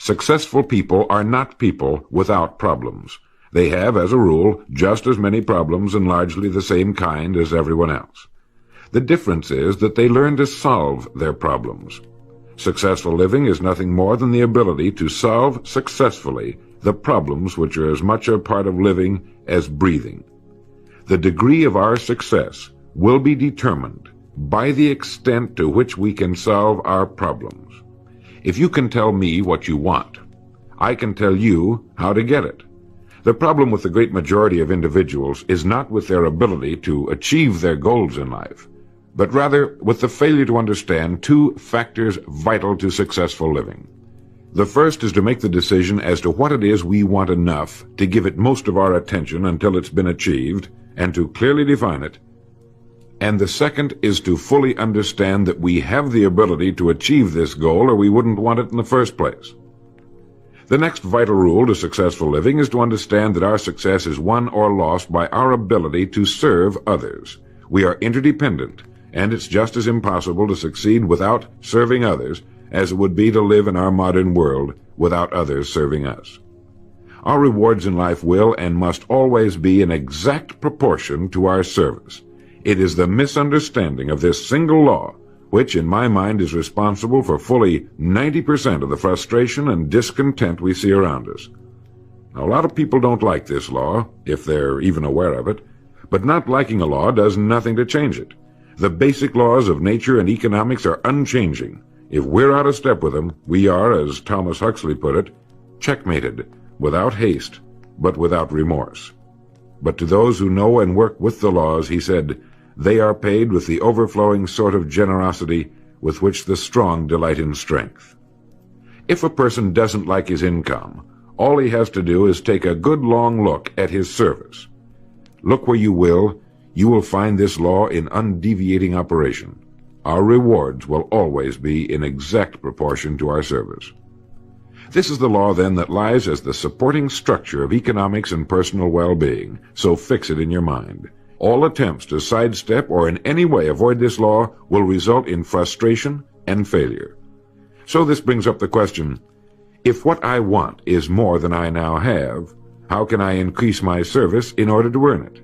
Successful people are not people without problems. They have, as a rule, just as many problems and largely the same kind as everyone else. The difference is that they learn to solve their problems. Successful living is nothing more than the ability to solve successfully the problems which are as much a part of living as breathing. The degree of our success will be determined by the extent to which we can solve our problems. If you can tell me what you want, I can tell you how to get it. The problem with the great majority of individuals is not with their ability to achieve their goals in life, but rather with the failure to understand two factors vital to successful living. The first is to make the decision as to what it is we want enough to give it most of our attention until it's been achieved, and to clearly define it. And the second is to fully understand that we have the ability to achieve this goal, or we wouldn't want it in the first place. The next vital rule to successful living is to understand that our success is won or lost by our ability to serve others. We are interdependent, and it's just as impossible to succeed without serving others as it would be to live in our modern world without others serving us. Our rewards in life will and must always be in exact proportion to our service. It is the misunderstanding of this single law which, in my mind, is responsible for fully 90% of the frustration and discontent we see around us. Now, a lot of people don't like this law, if they're even aware of it, but not liking a law does nothing to change it. The basic laws of nature and economics are unchanging. If we're out of step with them, we are, as Thomas Huxley put it, checkmated, without haste, but without remorse. But to those who know and work with the laws, he said, they are paid with the overflowing sort of generosity with which the strong delight in strength. If a person doesn't like his income, all he has to do is take a good long look at his service. Look where you will find this law in undeviating operation. Our rewards will always be in exact proportion to our service. This is the law, then, that lies as the supporting structure of economics and personal well-being, so fix it in your mind. All attempts to sidestep or in any way avoid this law will result in frustration and failure. So this brings up the question, if what I want is more than I now have, how can I increase my service in order to earn it?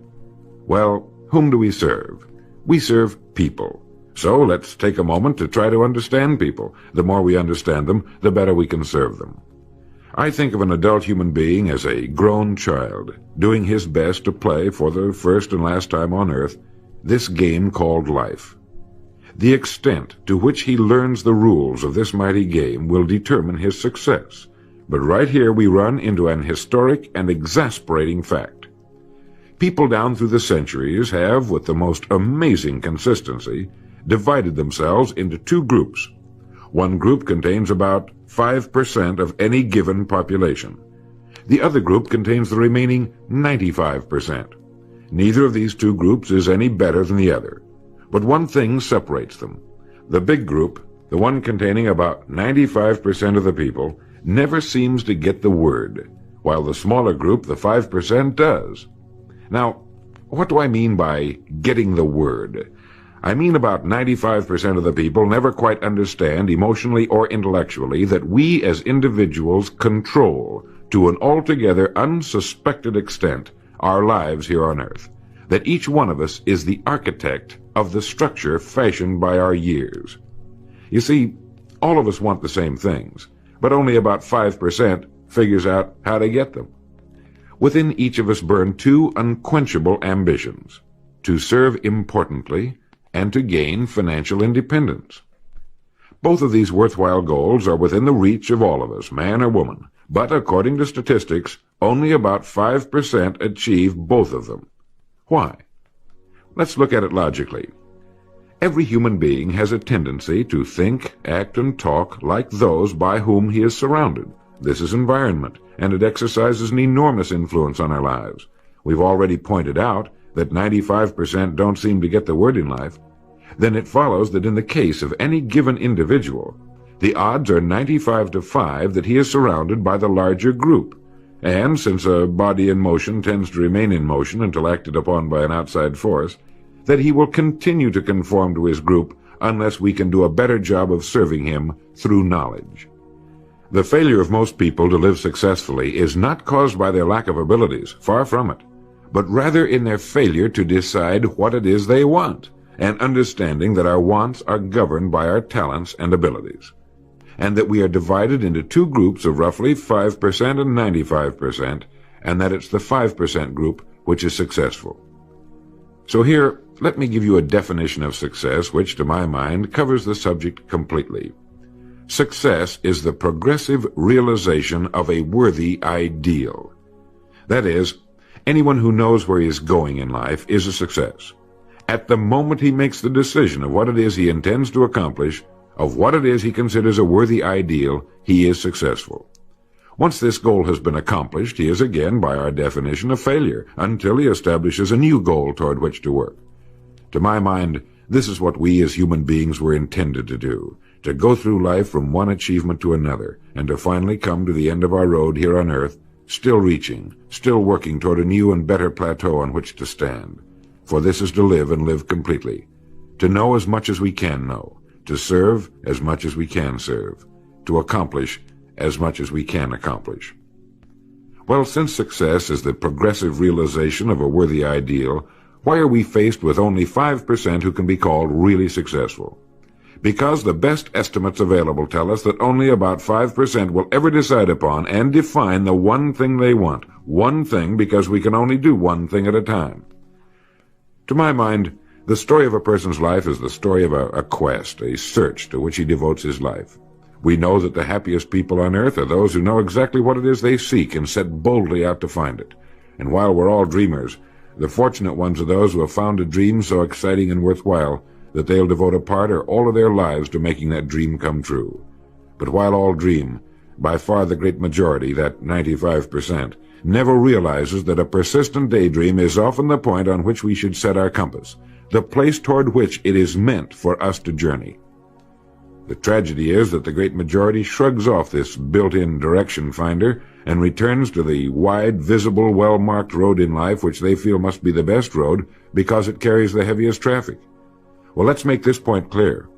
Well, whom do we serve? We serve people. So let's take a moment to try to understand people. The more we understand them, the better we can serve them. I think of an adult human being as a grown child, doing his best to play for the first and last time on earth this game called life. The extent to which he learns the rules of this mighty game will determine his success. But right here we run into an historic and exasperating fact. People down through the centuries have, with the most amazing consistency, divided themselves into two groups. One group contains about 5% of any given population. The other group contains the remaining 95%. Neither of these two groups is any better than the other. But one thing separates them. The big group, the one containing about 95% of the people, never seems to get the word, while the smaller group, the 5%, does. Now, what do I mean by getting the word? I mean about 95% of the people never quite understand, emotionally or intellectually, that we as individuals control, to an altogether unsuspected extent, our lives here on earth. That each one of us is the architect of the structure fashioned by our years. You see, all of us want the same things, but only about 5% figures out how to get them. Within each of us burn two unquenchable ambitions: to serve importantly and to gain financial independence. Both of these worthwhile goals are within the reach of all of us, man or woman, but according to statistics, only about 5% achieve both of them. Why? Let's look at it logically. Every human being has a tendency to think, act, and talk like those by whom he is surrounded. This is environment, and it exercises an enormous influence on our lives. We've already pointed out that 95% don't seem to get the word in life. Then it follows that in the case of any given individual, the odds are 95 to 5 that he is surrounded by the larger group. And since a body in motion tends to remain in motion until acted upon by an outside force, that he will continue to conform to his group unless we can do a better job of serving him through knowledge. The failure of most people to live successfully is not caused by their lack of abilities, far from it, but rather in their failure to decide what it is they want, and understanding that our wants are governed by our talents and abilities, and that we are divided into two groups of roughly 5% and 95%, and that it's the 5% group which is successful. So here, let me give you a definition of success which, to my mind, covers the subject completely. Success is the progressive realization of a worthy ideal. That is, anyone who knows where he is going in life is a success. At the moment he makes the decision of what it is he intends to accomplish, of what it is he considers a worthy ideal, he is successful. Once this goal has been accomplished, he is again, by our definition, a failure, until he establishes a new goal toward which to work. To my mind, this is what we as human beings were intended to do, to go through life from one achievement to another, and to finally come to the end of our road here on earth, still reaching, still working toward a new and better plateau on which to stand. For this is to live and live completely, to know as much as we can know, to serve as much as we can serve, to accomplish as much as we can accomplish. Well, since success is the progressive realization of a worthy ideal, why are we faced with only 5% who can be called really successful? Because the best estimates available tell us that only about 5% will ever decide upon and define the one thing they want. One thing, because we can only do one thing at a time. To my mind, the story of a person's life is the story of a quest, a search to which he devotes his life. We know that the happiest people on earth are those who know exactly what it is they seek and set boldly out to find it. And while we're all dreamers, the fortunate ones are those who have found a dream so exciting and worthwhile that they'll devote a part or all of their lives to making that dream come true. But while all dream, by far the great majority, that 95%, never realizes that a persistent daydream is often the point on which we should set our compass, the place toward which it is meant for us to journey. The tragedy is that the great majority shrugs off this built-in direction finder and returns to the wide, visible, well-marked road in life which they feel must be the best road because it carries the heaviest traffic. Well, let's make this point clear.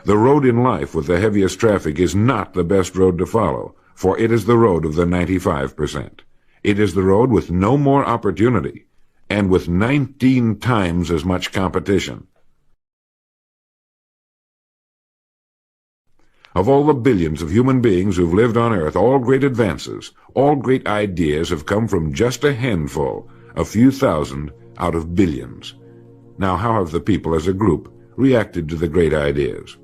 The road in life with the heaviest traffic is not the best road to follow, for it is the road of the 95%. It is the road with no more opportunity, and with 19 times as much competition. Of all the billions of human beings who've lived on Earth, all great advances, all great ideas have come from just a handful, a few thousand out of billions. Now, how have the people as a group reacted to the great ideas?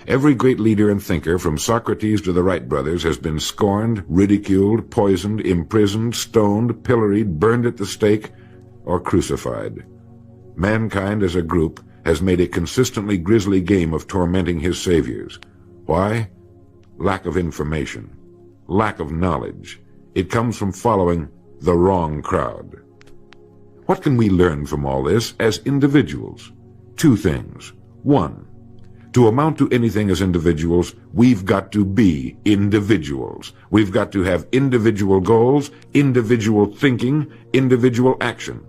Every great leader and thinker, from Socrates to the Wright brothers, has been scorned, ridiculed, poisoned, imprisoned, stoned, pilloried, burned at the stake, or crucified. Mankind as a group has made a consistently grisly game of tormenting his saviors. Why? Lack of information, lack of knowledge. It comes from following the wrong crowd. What can we learn from all this as individuals? Two things. One, to amount to anything as individuals, we've got to be individuals. We've got to have individual goals, individual thinking, individual action.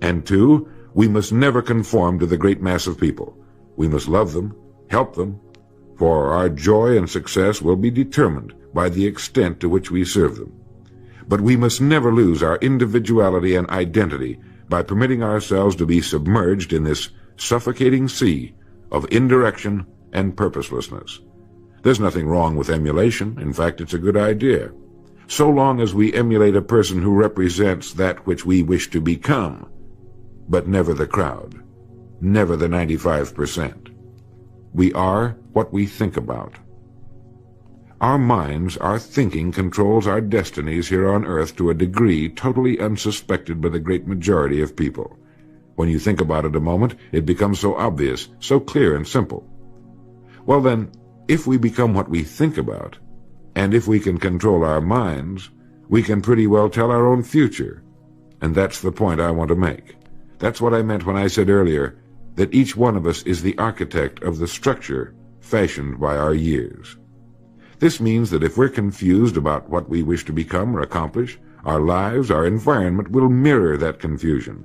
And two, we must never conform to the great mass of people. We must love them, help them, for our joy and success will be determined by the extent to which we serve them. But we must never lose our individuality and identity by permitting ourselves to be submerged in this suffocating sea of indirection and purposelessness. There's nothing wrong with emulation. In fact, it's a good idea, so long as we emulate a person who represents that which we wish to become, but never the crowd, never the 95%. We are what we think about. Our minds, our thinking controls our destinies here on earth to a degree totally unsuspected by the great majority of people. When you think about it a moment, it becomes so obvious, so clear and simple. Well then, if we become what we think about, and if we can control our minds, we can pretty well tell our own future. And that's the point I want to make. That's what I meant when I said earlier that each one of us is the architect of the structure fashioned by our years. This means that if we're confused about what we wish to become or accomplish, our lives, our environment will mirror that confusion.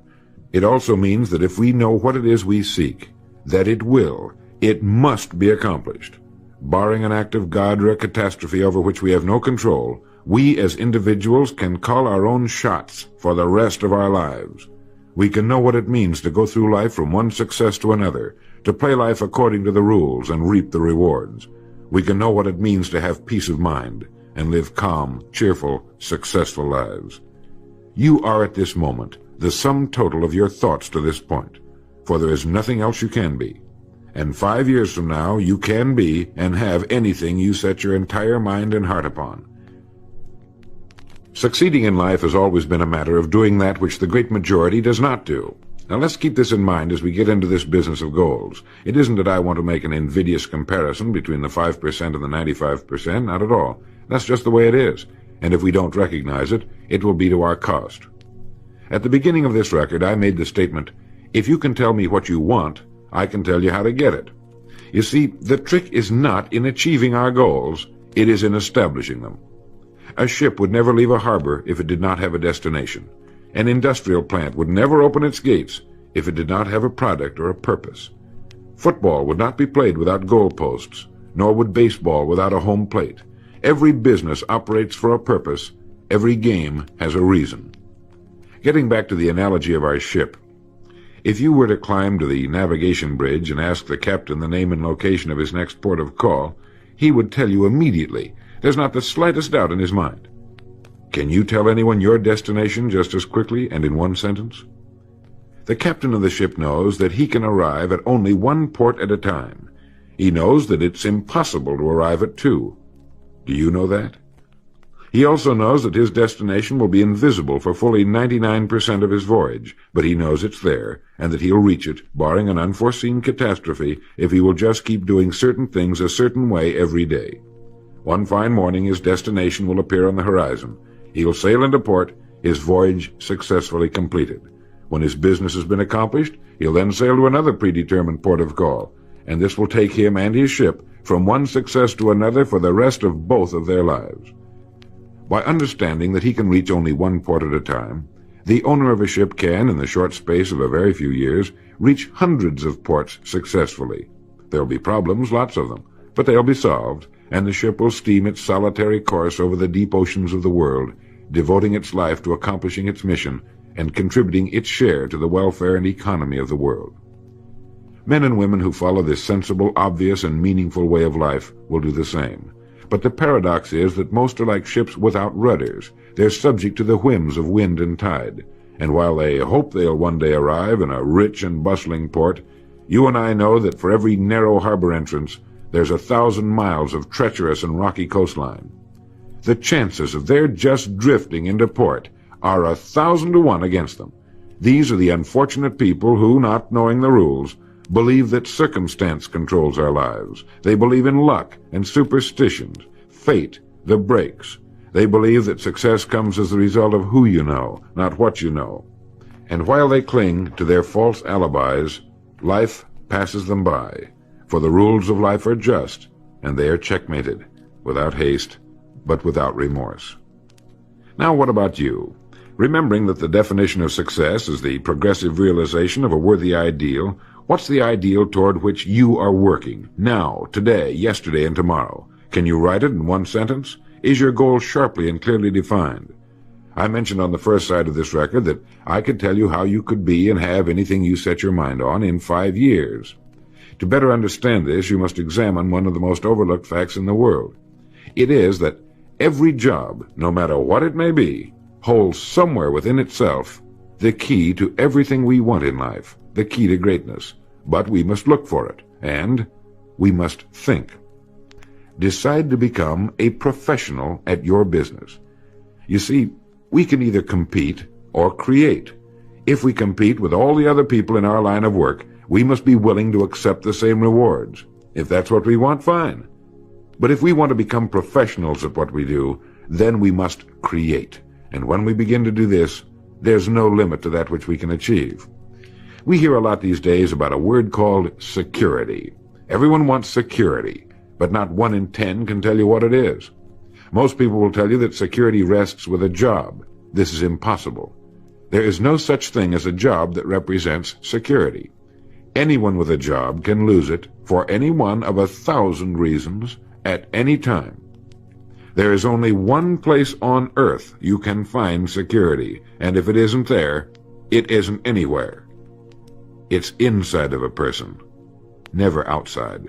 It also means that if we know what it is we seek, that it must be accomplished. barring an act of God or a catastrophe over which we have no control, we as individuals can call our own shots for the rest of our lives. We can know what it means to go through life from one success to another, to play life according to the rules and reap the rewards. We can know what it means to have peace of mind and live calm, cheerful, successful lives. You are at this moment the sum total of your thoughts to this point, for there is nothing else you can be. And 5 years from now, you can be and have anything you set your entire mind and heart upon. Succeeding in life has always been a matter of doing that which the great majority does not do. Now let's keep this in mind as we get into this business of goals. It isn't that I want to make an invidious comparison between the 5% and the 95%, not at all. That's just the way it is. And if we don't recognize it, it will be to our cost. At the beginning of this record, I made the statement, if you can tell me what you want, I can tell you how to get it. You see, the trick is not in achieving our goals, it is in establishing them. A ship would never leave a harbor if it did not have a destination. An industrial plant would never open its gates if it did not have a product or a purpose. Football would not be played without goalposts, nor would baseball without a home plate. Every business operates for a purpose. Every game has a reason. Getting back to the analogy of our ship, if you were to climb to the navigation bridge and ask the captain the name and location of his next port of call, he would tell you immediately. There's not the slightest doubt in his mind. Can you tell anyone your destination just as quickly and in one sentence? The captain of the ship knows that he can arrive at only one port at a time. He knows that it's impossible to arrive at two. Do you know that? He also knows that his destination will be invisible for fully 99% of his voyage, but he knows it's there, and that he'll reach it, barring an unforeseen catastrophe, if he will just keep doing certain things a certain way every day. One fine morning his destination will appear on the horizon. He'll sail into port, his voyage successfully completed. When his business has been accomplished, he'll then sail to another predetermined port of call, and this will take him and his ship from one success to another for the rest of both of their lives. By understanding that he can reach only one port at a time, the owner of a ship can, in the short space of a very few years, reach hundreds of ports successfully. There'll be problems, lots of them, but they'll be solved, and the ship will steam its solitary course over the deep oceans of the world, devoting its life to accomplishing its mission and contributing its share to the welfare and economy of the world. Men and women who follow this sensible, obvious, and meaningful way of life will do the same. But the paradox is that most are like ships without rudders. They're subject to the whims of wind and tide. And while they hope they'll one day arrive in a rich and bustling port, you and I know that for every narrow harbor entrance, there's 1,000 miles of treacherous and rocky coastline. The chances of their just drifting into port are 1,000 to 1 against them. These are the unfortunate people who, not knowing the rules, believe that circumstance controls our lives. They believe in luck and superstitions, fate, the breaks. They believe that success comes as the result of who you know, not what you know. And while they cling to their false alibis, life passes them by. For the rules of life are just, and they are checkmated, without haste, but without remorse. Now what about you? Remembering that the definition of success is the progressive realization of a worthy ideal, what's the ideal toward which you are working, now, today, yesterday, and tomorrow? Can you write it in one sentence? Is your goal sharply and clearly defined? I mentioned on the first side of this record that I could tell you how you could be and have anything you set your mind on in 5 years. To better understand this, you must examine one of the most overlooked facts in the world. It is that every job, no matter what it may be, holds somewhere within itself the key to everything we want in life, the key to greatness. But we must look for it, and we must think. Decide to become a professional at your business. You see, we can either compete or create. If we compete with all the other people in our line of work, we must be willing to accept the same rewards. If that's what we want, fine. But if we want to become professionals at what we do, then we must create. And when we begin to do this, there's no limit to that which we can achieve. We hear a lot these days about a word called security. Everyone wants security, but not 1 in 10 can tell you what it is. Most people will tell you that security rests with a job. This is impossible. There is no such thing as a job that represents security. Anyone with a job can lose it for any one of 1,000 reasons at any time. There is only one place on earth you can find security, and if it isn't there, it isn't anywhere. It's inside of a person, never outside.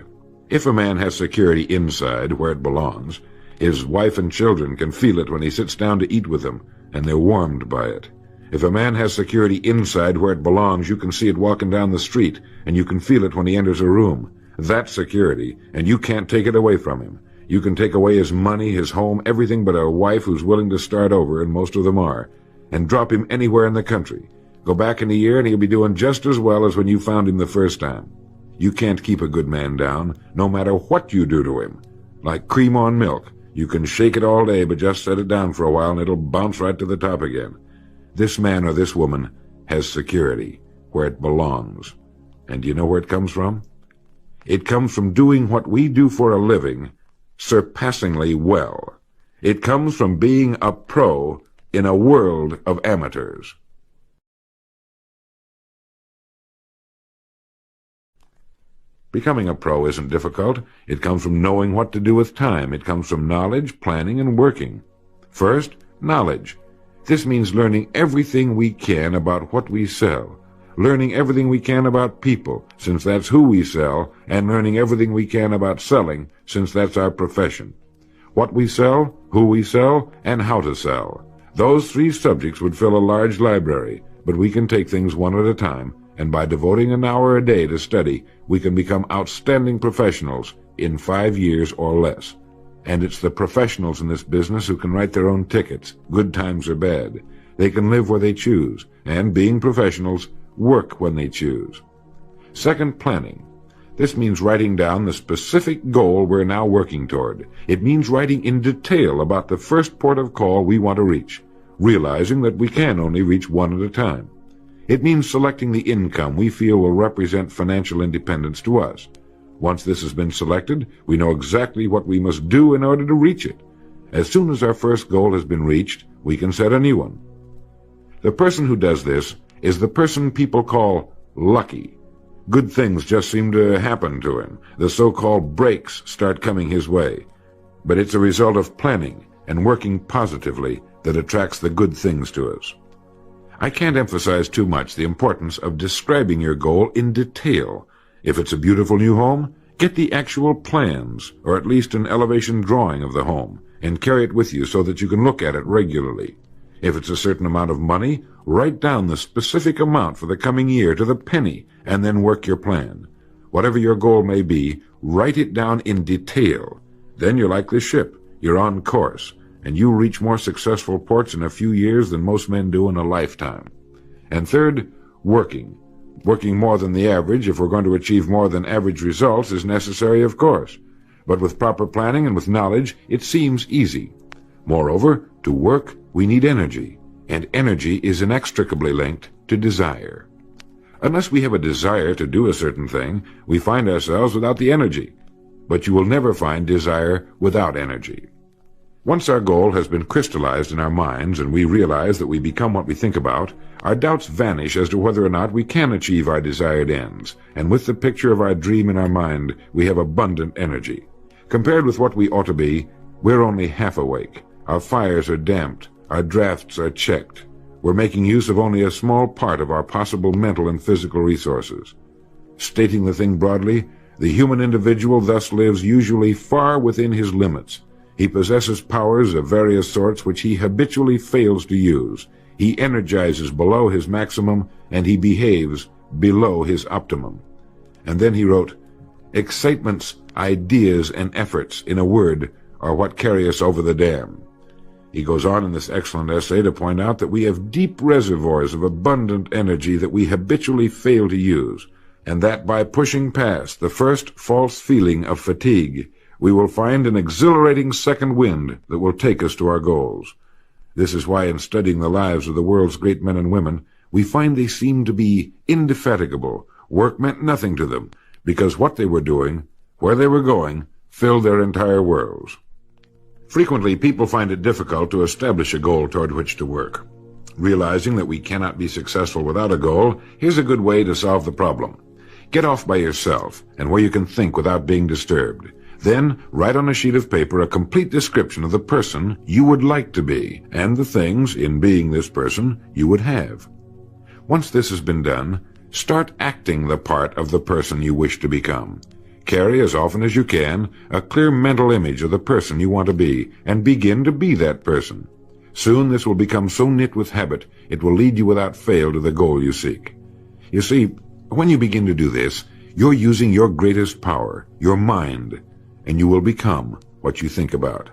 If a man has security inside, where it belongs, his wife and children can feel it when he sits down to eat with them, and they're warmed by it. If a man has security inside where it belongs, you can see it walking down the street, and you can feel it when he enters a room. That's security, and you can't take it away from him. You can take away his money, his home, everything but a wife who's willing to start over, and most of them are, and drop him anywhere in the country. Go back in a year, and he'll be doing just as well as when you found him the first time. You can't keep a good man down, no matter what you do to him. Like cream on milk. You can shake it all day, but just set it down for a while, and it'll bounce right to the top again. This man or this woman has security, where it belongs. And do you know where it comes from? It comes from doing what we do for a living surpassingly well. It comes from being a pro in a world of amateurs. Becoming a pro isn't difficult. It comes from knowing what to do with time. It comes from knowledge, planning, and working. First, knowledge. This means learning everything we can about what we sell, learning everything we can about people, since that's who we sell, and learning everything we can about selling, since that's our profession. What we sell, who we sell, and how to sell. Those 3 subjects would fill a large library, but we can take things one at a time, and by devoting an hour a day to study, we can become outstanding professionals in 5 years or less. And it's the professionals in this business who can write their own tickets, good times or bad. They can live where they choose, and being professionals, work when they choose. Second, planning. This means writing down the specific goal we're now working toward. It means writing in detail about the first port of call we want to reach, realizing that we can only reach one at a time. It means selecting the income we feel will represent financial independence to us. Once this has been selected, we know exactly what we must do in order to reach it. As soon as our first goal has been reached, we can set a new one. The person who does this is the person people call lucky. Good things just seem to happen to him. The so-called breaks start coming his way. But it's a result of planning and working positively that attracts the good things to us. I can't emphasize too much the importance of describing your goal in detail. If it's a beautiful new home, get the actual plans, or at least an elevation drawing of the home, and carry it with you so that you can look at it regularly. If it's a certain amount of money, write down the specific amount for the coming year to the penny, and then work your plan. Whatever your goal may be, write it down in detail. Then you're like the ship. You're on course, and you reach more successful ports in a few years than most men do in a lifetime. And third, working. Working more than the average, if we're going to achieve more than average results, is necessary, of course. But with proper planning and with knowledge, it seems easy. Moreover, to work, we need energy, and energy is inextricably linked to desire. Unless we have a desire to do a certain thing, we find ourselves without the energy. But you will never find desire without energy. Once our goal has been crystallized in our minds and we realize that we become what we think about, our doubts vanish as to whether or not we can achieve our desired ends, and with the picture of our dream in our mind, we have abundant energy. Compared with what we ought to be, we're only half awake. Our fires are damped, our drafts are checked. We're making use of only a small part of our possible mental and physical resources. Stating the thing broadly, the human individual thus lives usually far within his limits. He possesses powers of various sorts which he habitually fails to use. He energizes below his maximum, and he behaves below his optimum. And then he wrote, "Excitements, ideas, and efforts, in a word, are what carry us over the dam." He goes on in this excellent essay to point out that we have deep reservoirs of abundant energy that we habitually fail to use, and that by pushing past the first false feeling of fatigue, we will find an exhilarating second wind that will take us to our goals. This is why in studying the lives of the world's great men and women, we find they seem to be indefatigable. Work meant nothing to them, because what they were doing, where they were going, filled their entire worlds. Frequently, people find it difficult to establish a goal toward which to work. Realizing that we cannot be successful without a goal, here's a good way to solve the problem. Get off by yourself and where you can think without being disturbed. Then write on a sheet of paper a complete description of the person you would like to be and the things, in being this person, you would have. Once this has been done, start acting the part of the person you wish to become. Carry as often as you can a clear mental image of the person you want to be and begin to be that person. Soon this will become so knit with habit it will lead you without fail to the goal you seek. You see, when you begin to do this, you're using your greatest power, your mind, and you will become what you think about.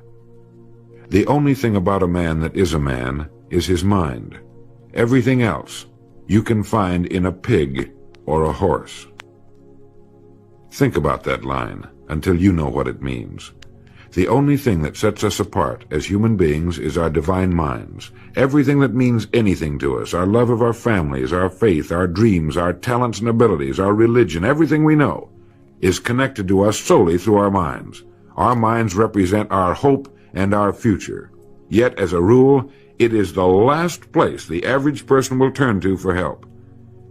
The only thing about a man that is a man is his mind. Everything else you can find in a pig or a horse. Think about that line until you know what it means. The only thing that sets us apart as human beings is our divine minds. Everything that means anything to us, our love of our families, our faith, our dreams, our talents and abilities, our religion, everything we know, is connected to us solely through our minds. Our minds represent our hope and our future. Yet, as a rule, it is the last place the average person will turn to for help.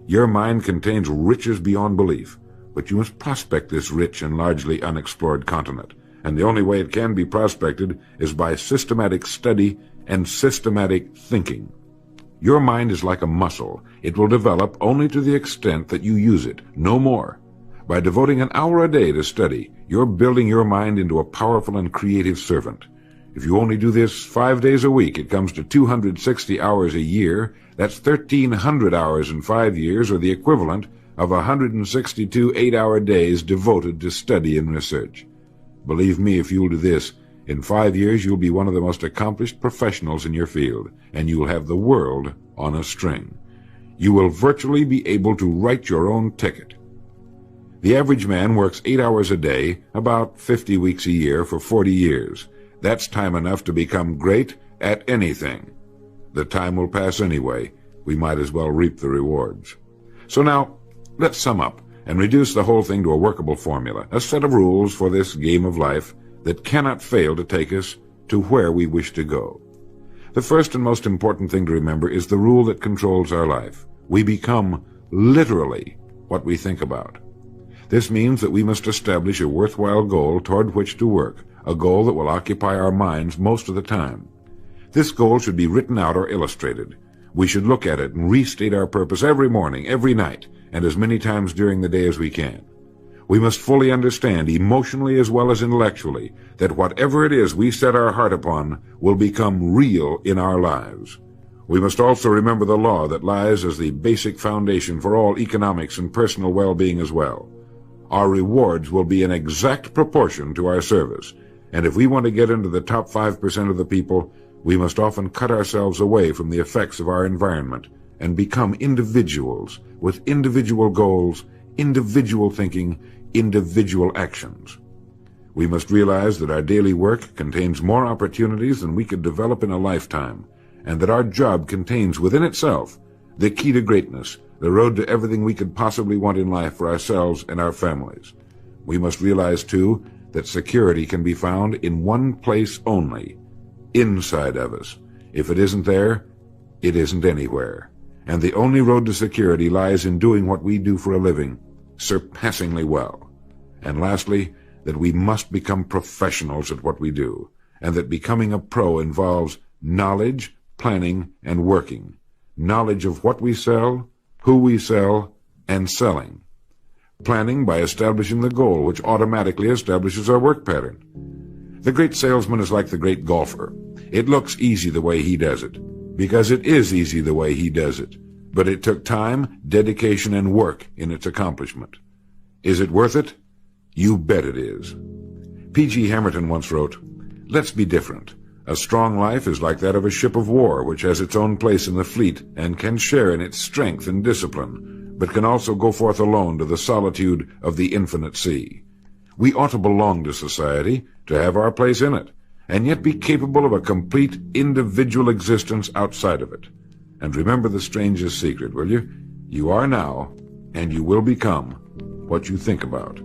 Your mind contains riches beyond belief, but you must prospect this rich and largely unexplored continent. And the only way it can be prospected is by systematic study and systematic thinking. Your mind is like a muscle. It will develop only to the extent that you use it, no more. By devoting an hour a day to study, you're building your mind into a powerful and creative servant. If you only do this 5 days a week, it comes to 260 hours a year. That's 1,300 hours in 5 years, or the equivalent of 162 8-hour days devoted to study and research. Believe me, if you'll do this, in 5 years you'll be one of the most accomplished professionals in your field, and you'll have the world on a string. You will virtually be able to write your own ticket. The average man works 8 hours a day, about 50 weeks a year, for 40 years. That's time enough to become great at anything. The time will pass anyway. We might as well reap the rewards. So now, let's sum up and reduce the whole thing to a workable formula, a set of rules for this game of life that cannot fail to take us to where we wish to go. The first and most important thing to remember is the rule that controls our life. We become literally what we think about. This means that we must establish a worthwhile goal toward which to work, a goal that will occupy our minds most of the time. This goal should be written out or illustrated. We should look at it and restate our purpose every morning, every night, and as many times during the day as we can. We must fully understand, emotionally as well as intellectually, that whatever it is we set our heart upon will become real in our lives. We must also remember the law that lies as the basic foundation for all economics and personal well-being as well. Our rewards will be in exact proportion to our service, and if we want to get into the top 5% of the people, we must often cut ourselves away from the effects of our environment and become individuals with individual goals, individual thinking, individual actions. We must realize that our daily work contains more opportunities than we could develop in a lifetime, and that our job contains within itself the key to greatness, the road to everything we could possibly want in life for ourselves and our families. We must realize, too, that security can be found in one place only, inside of us. If it isn't there, it isn't anywhere. And the only road to security lies in doing what we do for a living surpassingly well. And lastly, that we must become professionals at what we do, and that becoming a pro involves knowledge, planning, and working. Knowledge of what we sell, who we sell, and selling. Planning by establishing the goal, which automatically establishes our work pattern. The great salesman is like the great golfer. It looks easy the way he does it, because it is easy the way he does it. But it took time, dedication, and work in its accomplishment. Is it worth it? You bet it is. P.G. Hamilton once wrote, "Let's be different. A strong life is like that of a ship of war, which has its own place in the fleet and can share in its strength and discipline, but can also go forth alone to the solitude of the infinite sea. We ought to belong to society, to have our place in it, and yet be capable of a complete individual existence outside of it. And remember the strangest secret, will you? You are now, and you will become, what you think about."